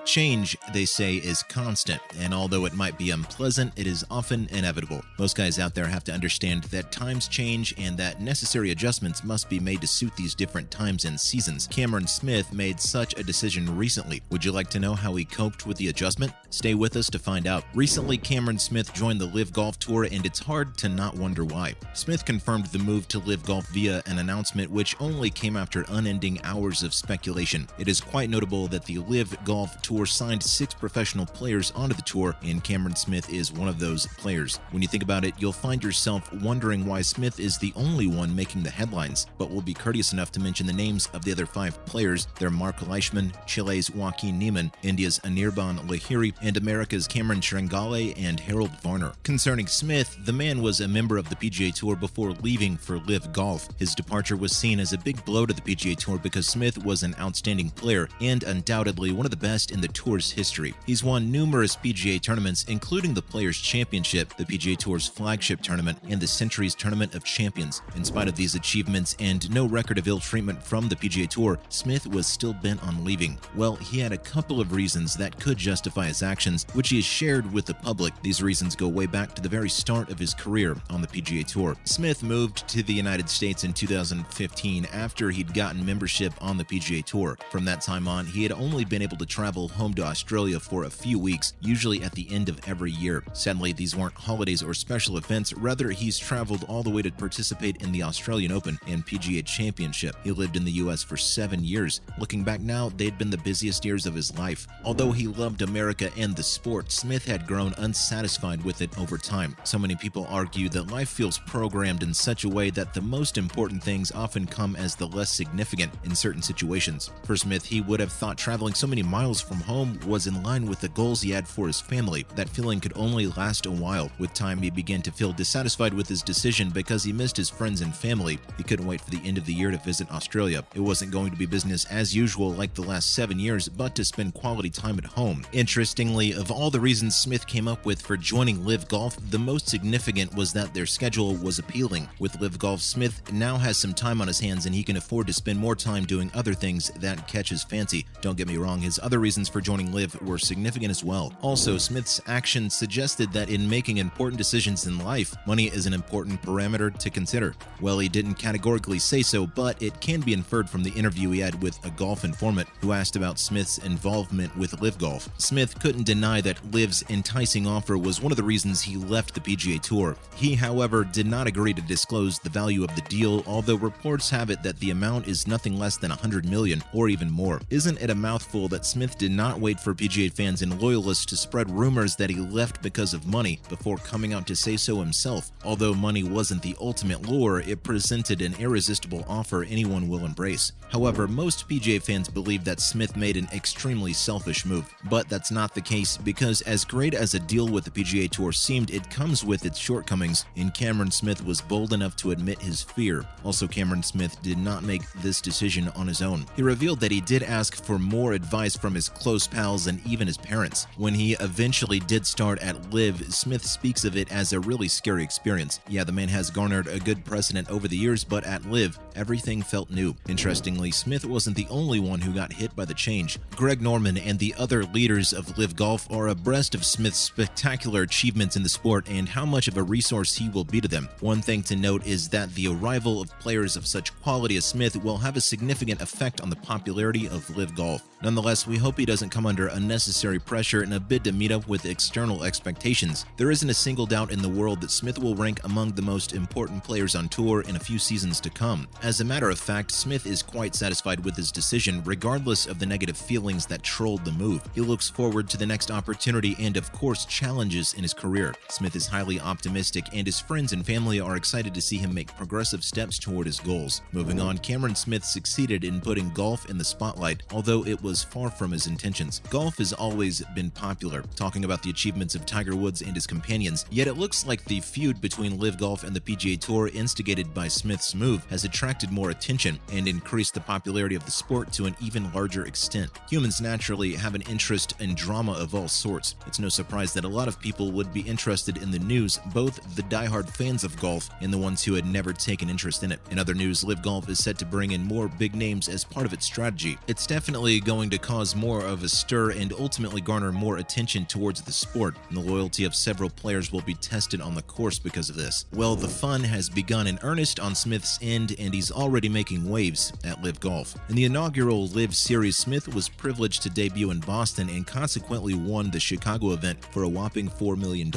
Change, they say, is constant, and although it might be unpleasant, it is often inevitable. Most guys out there have to understand that times change and that necessary adjustments must be made to suit these different times and seasons. Cameron Smith made such a decision recently. Would you like to know how he coped with the adjustment? Stay with us to find out. Recently, Cameron Smith joined the LIV Golf Tour, and it's hard to not wonder why. Smith confirmed the move to LIV Golf via an announcement which only came after unending hours of speculation. It is quite notable that the LIV Golf Tour signed 6 professional players onto the tour, and Cameron Smith is one of those players. When you think about it, you'll find yourself wondering why Smith is the only one making the headlines, but we'll be courteous enough to mention the names of the other 5 players. They're Mark Leishman, Chile's Joaquin Niemann, India's Anirban Lahiri, and America's Cameron Tringale and Harold Varner. Concerning Smith, the man was a member of the PGA Tour before leaving for LIV Golf. His departure was seen as a big blow to the PGA Tour because Smith was an outstanding player and undoubtedly one of the best in the tour's history. He's won numerous PGA tournaments, including the Players' Championship, the PGA Tour's flagship tournament, and the Century's Tournament of Champions. In spite of these achievements and no record of ill treatment from the PGA Tour, Smith was still bent on leaving. Well, he had a couple of reasons that could justify his actions, which he has shared with the public. These reasons go way back to the very start of his career on the PGA Tour. Smith moved to the United States in 2015 after he'd gotten membership on the PGA Tour. From that time on, he had only been able to travel home to Australia for a few weeks, usually at the end of every year. Sadly, these weren't holidays or special events, rather he's traveled all the way to participate in the Australian Open and PGA Championship. He lived in the US for 7 years. Looking back now, they'd been the busiest years of his life. Although he loved America and the sport, Smith had grown unsatisfied with it over time. So many people argue that life feels programmed in such a way that the most important things often come as the less significant in certain situations. For Smith, he would have thought traveling so many miles from home was in line with the goals he had for his family. That feeling could only last a while. With time, he began to feel dissatisfied with his decision because he missed his friends and family. He couldn't wait for the end of the year to visit Australia. It wasn't going to be business as usual like the last 7 years, but to spend quality time at home. Interestingly, of all the reasons Smith came up with for joining LIV Golf, the most significant was that their schedule was appealing. With LIV Golf, Smith now has some time on his hands and he can afford to spend more time doing other things that catch his fancy. Don't get me wrong, his other reasons for joining LIV were significant as well. Also, Smith's actions suggested that in making important decisions in life, money is an important parameter to consider. Well, he didn't categorically say so, but it can be inferred from the interview he had with a golf informant who asked about Smith's involvement with LIV Golf. Smith couldn't deny that LIV's enticing offer was one of the reasons he left the PGA Tour. He, however, did not agree to disclose the value of the deal, although reports have it that the amount is nothing less than $100 million or even more. Isn't it a mouthful that Smith did not wait for PGA fans and loyalists to spread rumors that he left because of money before coming out to say so himself? Although money wasn't the ultimate lure, it presented an irresistible offer anyone will embrace. However, most PGA fans believe that Smith made an extremely selfish move. But that's not the case, because as great as a deal with the PGA Tour seemed, it comes with its shortcomings, and Cameron Smith was bold enough to admit his fear. Also, Cameron Smith did not make this decision on his own. He revealed that he did ask for more advice from his close pals and even his parents. When he eventually did start at LIV, Smith speaks of it as a really scary experience. Yeah, the man has garnered a good precedent over the years, but at LIV, everything felt new. Interestingly, Smith wasn't the only one who got hit by the change. Greg Norman and the other leaders of LIV Golf are abreast of Smith's spectacular achievements in the sport and how much of a resource he will be to them. One thing to note is that the arrival of players of such quality as Smith will have a significant effect on the popularity of LIV Golf. Nonetheless, we hope he doesn't come under unnecessary pressure in a bid to meet up with external expectations. There isn't a single doubt in the world that Smith will rank among the most important players on tour in a few seasons to come. As a matter of fact, Smith is quite satisfied with his decision, regardless of the negative feelings that trolled the move. He looks forward to the next opportunity and, of course, challenges in his career. Smith is highly optimistic, and his friends and family are excited to see him make progressive steps toward his goals. Moving on, Cameron Smith succeeded in putting golf in the spotlight, although it was far from his intentions. Golf has always been popular, talking about the achievements of Tiger Woods and his companions, yet it looks like the feud between LIV Golf and the PGA Tour, instigated by Smith's move, has attracted more attention and increased the popularity of the sport to an even larger extent. Humans naturally have an interest in drama of all sorts. It's no surprise that a lot of people would be interested in the news, both the diehard fans of golf and the ones who had never taken interest in it. In other news, LIV Golf is set to bring in more big names as part of its strategy. It's definitely going to cause more of a stir and ultimately garner more attention towards the sport, and the loyalty of several players will be tested on the course because of this. Well, the fun has begun in earnest on Smith's end, and he's already making waves at LIV Golf. In the inaugural LIV Series, Smith was privileged to debut in Boston and consequently won the Chicago event for a whopping $4 million.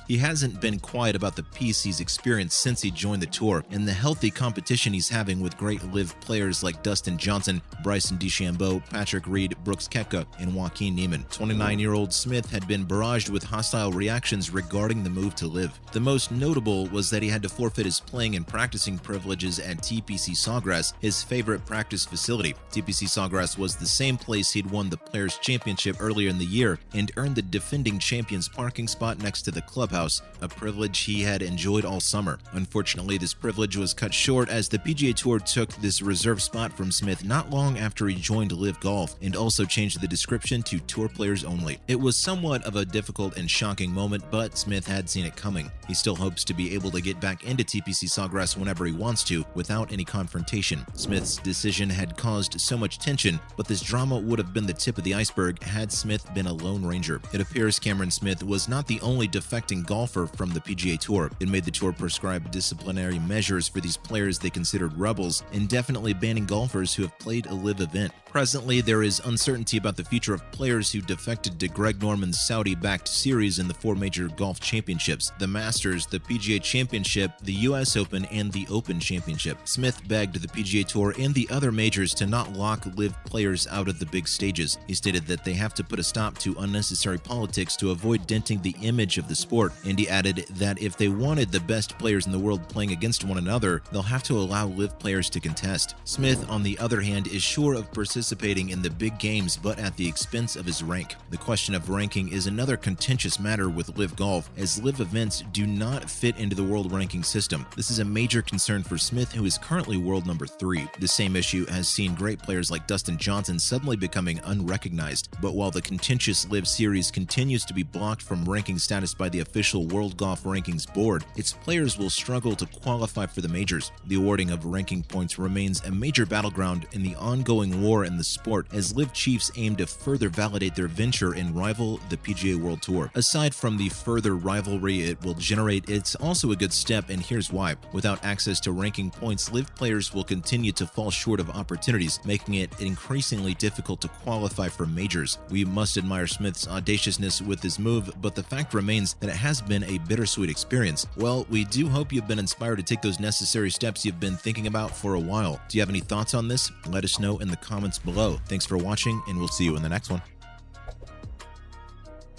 He hasn't been quiet about the peace he's experienced since he joined the tour and the healthy competition he's having with great LIV players like Dustin Johnson, Bryson DeChambeau, Patrick Reed, Brooks Koepka, and Joaquin Niemann. 29-year-old Smith had been barraged with hostile reactions regarding the move to LIV. The most notable was that he had to forfeit his playing and practicing privileges at TPC Sawgrass, his favorite practice facility. TPC Sawgrass was the same place he'd won the Players' Championship earlier in the year and earned the defending champion's parking spot next to the clubhouse, a privilege he had enjoyed all summer. Unfortunately, this privilege was cut short as the PGA Tour took this reserved spot from Smith not long after he joined LIV Golf and also changed the description to Tour Players Only. It was somewhat of a difficult and shocking moment, but Smith had seen it coming. He still hopes to be able to get back into TPC Sawgrass whenever he wants to, without any confrontation. Smith's decision had caused so much tension, but this drama would have been the tip of the iceberg had Smith been a lone ranger. It appears Cameron Smith was not the only defecting golfer from the PGA Tour. It made the tour prescribe disciplinary measures for these players they considered rebels, indefinitely banning golfers who have played a LIV event. Presently, there is uncertainty about the future of players who defected to Greg Norman's Saudi-backed series in the 4 major golf championships: the Masters, the PGA Championship, the US Open, and the Open Championship. Smith begged the PGA Tour and the other majors to not lock LIV players out of the big stages. He stated that they have to put a stop to unnecessary politics to avoid denting the image of the sport, and he added that if they wanted the best players in the world playing against one another, they'll have to allow LIV players to contest. Smith, on the other hand, is sure of participating in the big games, but at the expense of his rank. The question of ranking is another contentious matter with LIV Golf, as LIV events do not fit into the world ranking system. This is a major concern for Smith, who is currently world number 3. The same issue has seen great players like Dustin Johnson suddenly becoming unrecognized. But while the contentious LIV series continues to be blocked from ranking status by the official World Golf Rankings Board, its players will struggle to qualify for the majors. The awarding of ranking points remains a major battleground in the ongoing war in the sport, as LIV chiefs aim to further validate their venture and rival the PGA World Tour. Aside from the further rivalry it will generate, it's also a good step, and here's why. Without access to ranking points, LIV players will continue to fall short of opportunities, making it increasingly difficult to qualify for majors. We must admire Smith's audaciousness with this move, but the fact remains that it has been a bittersweet experience. Well, we do hope you've been inspired to take those necessary steps you've been thinking about for a while. Do you have any thoughts on this? Let us know in the comments below. Thanks for watching, and we'll see you in the next one.